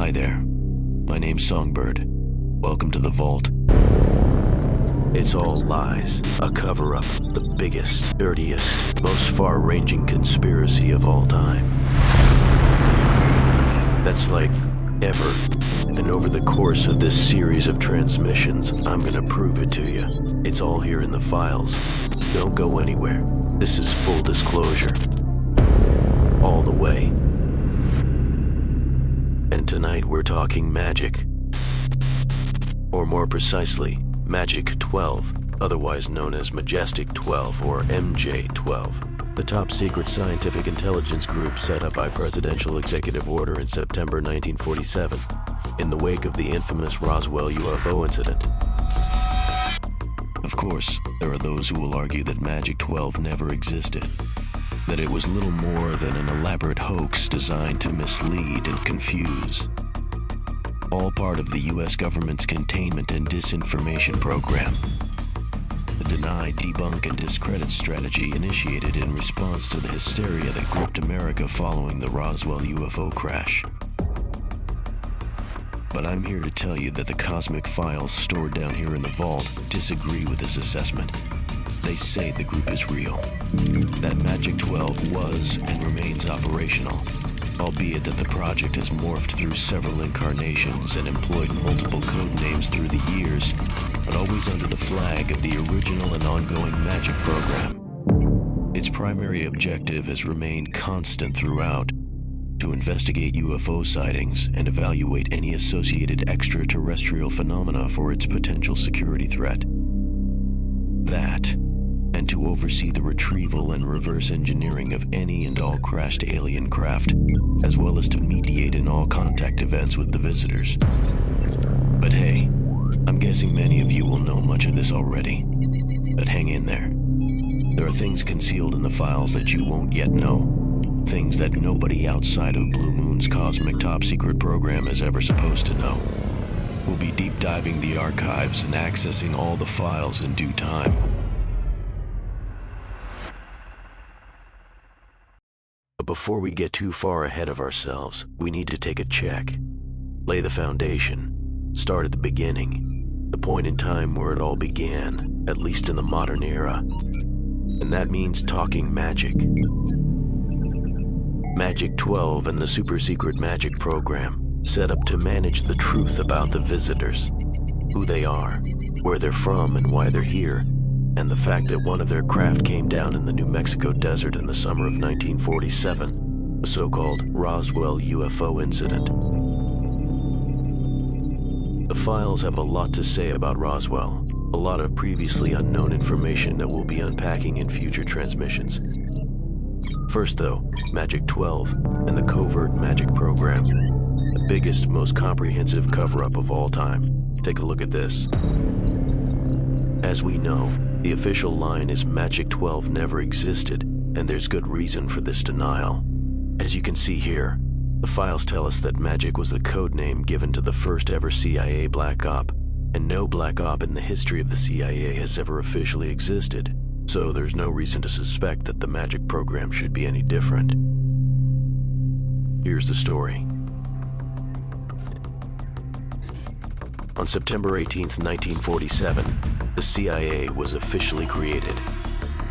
Hi there. My name's Songbird. Welcome to the vault. It's all lies, a cover-up, the biggest, dirtiest, most far-ranging conspiracy of all time. That's like, ever. And over the course of this series of transmissions, I'm gonna prove it to you. It's all here in the files. Don't go anywhere. This is full disclosure. All the way. And tonight we're talking Majic. Or more precisely, Majic 12, otherwise known as Majestic 12 or MJ-12, the top-secret scientific intelligence group set up by Presidential Executive Order in September 1947, in the wake of the infamous Roswell UFO incident. Of course, there are those who will argue that Majic 12 never existed, that it was little more than an elaborate hoax designed to mislead and confuse. All part of the US government's containment and disinformation program. The deny, debunk, and discredit strategy initiated in response to the hysteria that gripped America following the Roswell UFO crash. But I'm here to tell you that the cosmic files stored down here in the vault disagree with this assessment. They say the group is real, that Majic 12 was and remains operational, albeit that the project has morphed through several incarnations and employed multiple code names through the years, but always under the flag of the original and ongoing Majic program. Its primary objective has remained constant throughout, to investigate UFO sightings and evaluate any associated extraterrestrial phenomena for its potential security threat. That, and to oversee the retrieval and reverse engineering of any and all crashed alien craft, as well as to mediate in all contact events with the visitors. But hey, I'm guessing many of you will know much of this already. But hang in there. There are things concealed in the files that you won't yet know. Things that nobody outside of Blue Moon's cosmic top-secret program is ever supposed to know. We'll be deep diving the archives and accessing all the files in due time. But before we get too far ahead of ourselves, we need to take a check. Lay the foundation. Start at the beginning. The point in time where it all began, at least in the modern era. And that means talking Majic. Majic 12 and the super-secret Majic program, set up to manage the truth about the visitors. Who they are, where they're from and why they're here, and the fact that one of their craft came down in the New Mexico desert in the summer of 1947, the so-called Roswell UFO incident. The files have a lot to say about Roswell, a lot of previously unknown information that we'll be unpacking in future transmissions. First though, Majic 12 and the covert Majic program, the biggest, most comprehensive cover-up of all time. Take a look at this. As we know, the official line is Majic 12 never existed, and there's good reason for this denial. As you can see here, the files tell us that Majic was the code name given to the first ever CIA black op, and no black op in the history of the CIA has ever officially existed, so there's no reason to suspect that the Majic program should be any different. Here's the story. On September 18th, 1947, the CIA was officially created.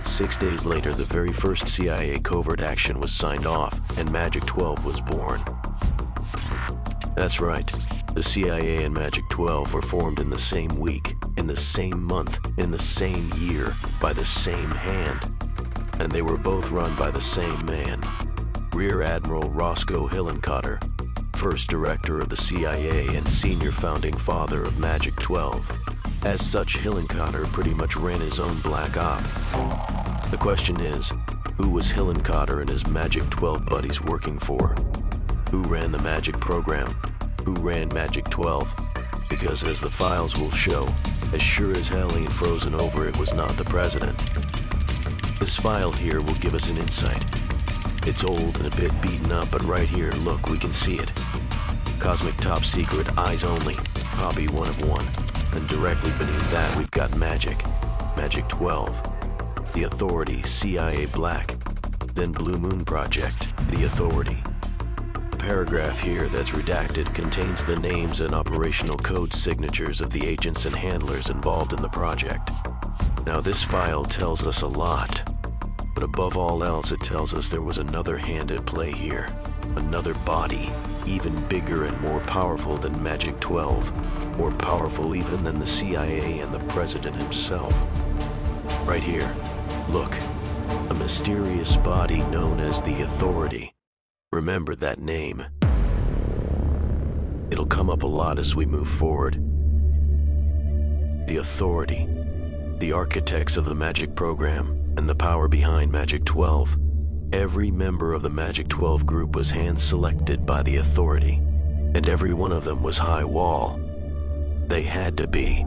6 days later, the very first CIA covert action was signed off, and Majic 12 was born. That's right, the CIA and Majic 12 were formed in the same week, in the same month, in the same year, by the same hand. And they were both run by the same man, Rear Admiral Roscoe Hillenkotter, first director of the CIA and senior founding father of Majic 12. As such, Hillenkotter pretty much ran his own black op. The question is, who was Hillenkotter and his Majic 12 buddies working for? Who ran the Majic program? Who ran Majic 12? Because as the files will show, as sure as hell ain't frozen over, it was not the president. This file here will give us an insight. It's old and a bit beaten up, but right here, look, we can see it. Cosmic Top Secret, eyes only, copy 1 of 1. And directly beneath that, we've got Majic, Majic 12. The Authority, CIA Black. Then Blue Moon Project, The Authority. paragraph here that's redacted contains the names and operational code signatures of the agents and handlers involved in the project. Now this file tells us a lot, but above all else it tells us there was another hand at play here. Another body, even bigger and more powerful than Magic 12, more powerful even than the CIA and the President himself. Right here, look, a mysterious body known as the Authority. Remember that name. It'll come up a lot as we move forward. The Authority, the architects of the Magic program, and the power behind Magic 12. Every member of the Magic 12 group was hand-selected by the Authority, and every one of them was high wall. They had to be.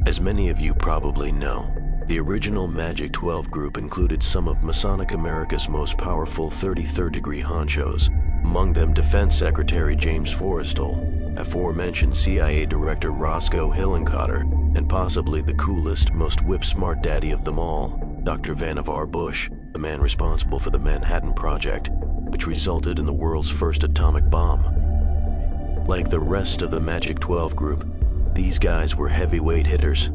As many of you probably know, the original Magic 12 group included some of Masonic America's most powerful 33rd degree honchos, among them Defense Secretary James Forrestal, aforementioned CIA Director Roscoe Hillenkotter, and possibly the coolest, most whip-smart daddy of them all, Dr. Vannevar Bush, the man responsible for the Manhattan Project, which resulted in the world's first atomic bomb. Like the rest of the Magic 12 group, these guys were heavyweight hitters.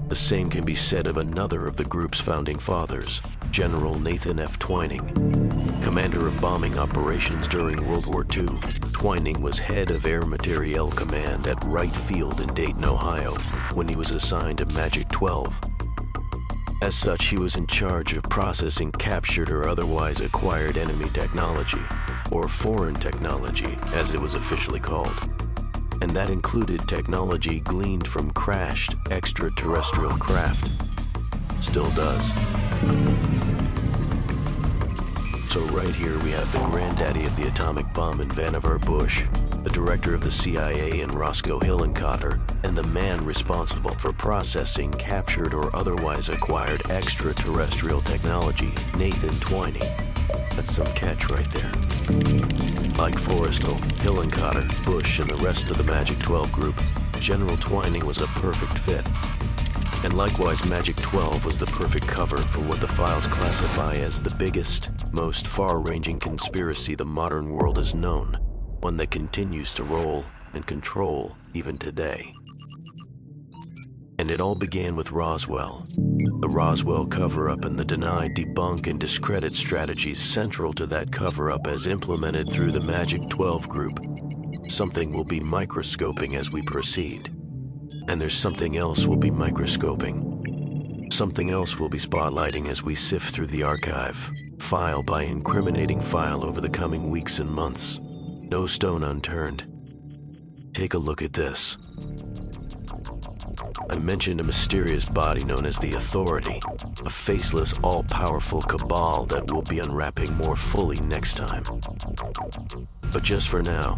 The same can be said of another of the group's founding fathers, General Nathan F. Twining. Commander of bombing operations during World War II, Twining was head of Air Materiel Command at Wright Field in Dayton, Ohio, when he was assigned to Magic 12. As such, he was in charge of processing captured or otherwise acquired enemy technology, or foreign technology, as it was officially called. And that included technology gleaned from crashed extraterrestrial craft. Still does. So right here we have the granddaddy of the atomic bomb in Vannevar Bush, the director of the CIA in Roscoe Hillenkotter, and the man responsible for processing captured or otherwise acquired extraterrestrial technology, Nathan Twining. That's some catch right there. Like Forrestal, Hillenkotter, Bush, and the rest of the Magic 12 group, General Twining was a perfect fit. And likewise, Magic 12 was the perfect cover for what the files classify as the biggest, most far-ranging conspiracy the modern world has known, one that continues to roll and control even today. And it all began with Roswell. The Roswell cover-up and the deny, debunk, and discredit strategies central to that cover-up as implemented through the Magic 12 group. Something we'll be microscoping as we proceed. And there's something else we'll be microscoping. Something else we'll be spotlighting as we sift through the archive, file by incriminating file over the coming weeks and months. No stone unturned. Take a look at this. I mentioned a mysterious body known as the Authority, a faceless, all-powerful cabal that we'll be unwrapping more fully next time. But just for now,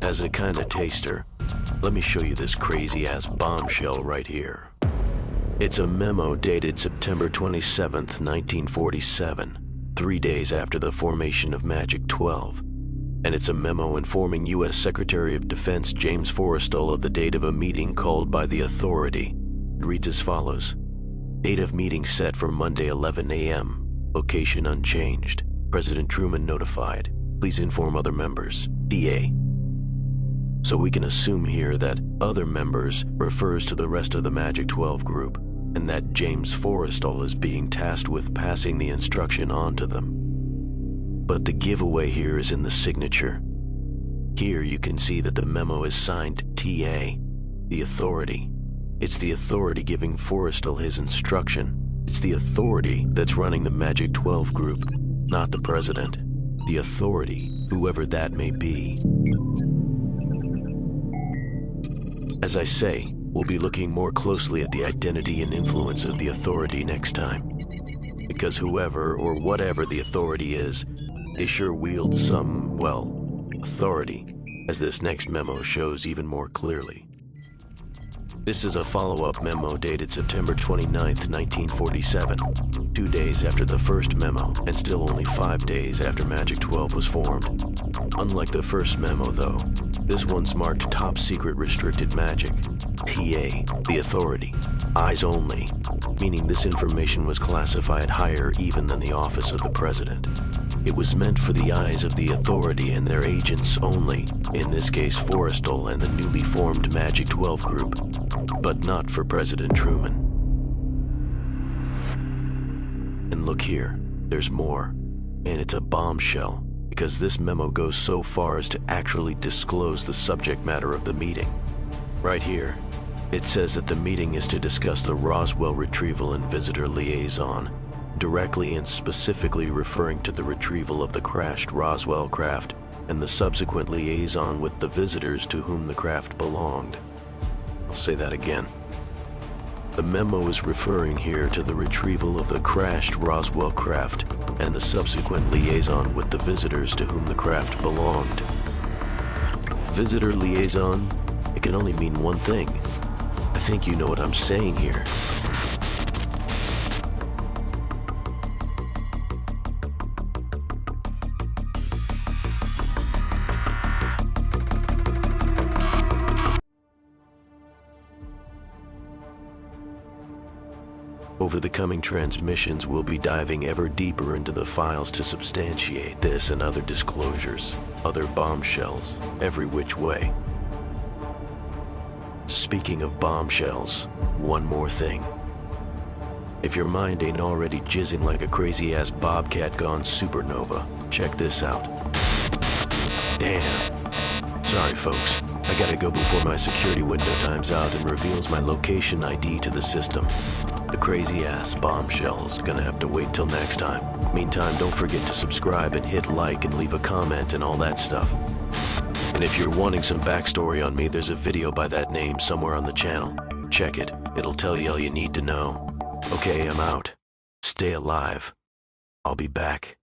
as a kind of taster, let me show you this crazy-ass bombshell right here. It's a memo dated September 27th, 1947, 3 days after the formation of Magic 12. And it's a memo informing U.S. Secretary of Defense James Forrestal of the date of a meeting called by the Authority. It reads as follows. Date of meeting set for Monday 11 a.m. Location unchanged. President Truman notified. Please inform other members. DA. So we can assume here that other members refers to the rest of the Magic 12 group, and that James Forrestal is being tasked with passing the instruction on to them. But the giveaway here is in the signature. Here you can see that the memo is signed TA, the Authority. It's the Authority giving Forrestal his instruction. It's the Authority that's running the Magic 12 group, not the President. The Authority, whoever that may be. As I say, we'll be looking more closely at the identity and influence of the Authority next time. Because whoever or whatever the Authority is, they sure wield some, well, authority, as this next memo shows even more clearly. This is a follow-up memo dated September 29th, 1947, 2 days after the first memo, and still only 5 days after Magic 12 was formed. Unlike the first memo, though, This one's marked Top Secret Restricted Majic. TA, the authority. Eyes only, meaning this information was classified higher even than the office of the president. It was meant for the eyes of the authority and their agents only, in this case Forrestal and the newly formed Magic 12 group, but not for President Truman. And look here, there's more, and it's a bombshell, because this memo goes so far as to actually disclose the subject matter of the meeting. Right here, it says that the meeting is to discuss the Roswell Retrieval and Visitor Liaison, directly and specifically referring to the retrieval of the crashed Roswell craft and the subsequent liaison with the visitors to whom the craft belonged. I'll say that again. The memo is referring here to the retrieval of the crashed Roswell craft and the subsequent liaison with the visitors to whom the craft belonged. Visitor liaison? It can only mean one thing. I think you know what I'm saying here. Over the coming transmissions, we'll be diving ever deeper into the files to substantiate this and other disclosures, other bombshells, every which way. Speaking of bombshells, one more thing. If your mind ain't already jizzing like a crazy-ass bobcat gone supernova, check this out. Damn. Sorry, folks. I gotta go before my security window times out and reveals my location ID to the system. The crazy-ass bombshell's gonna have to wait till next time. Meantime, don't forget to subscribe and hit like and leave a comment and all that stuff. And if you're wanting some backstory on me, there's a video by that name somewhere on the channel. Check it. It'll tell you all you need to know. Okay, I'm out. Stay alive. I'll be back.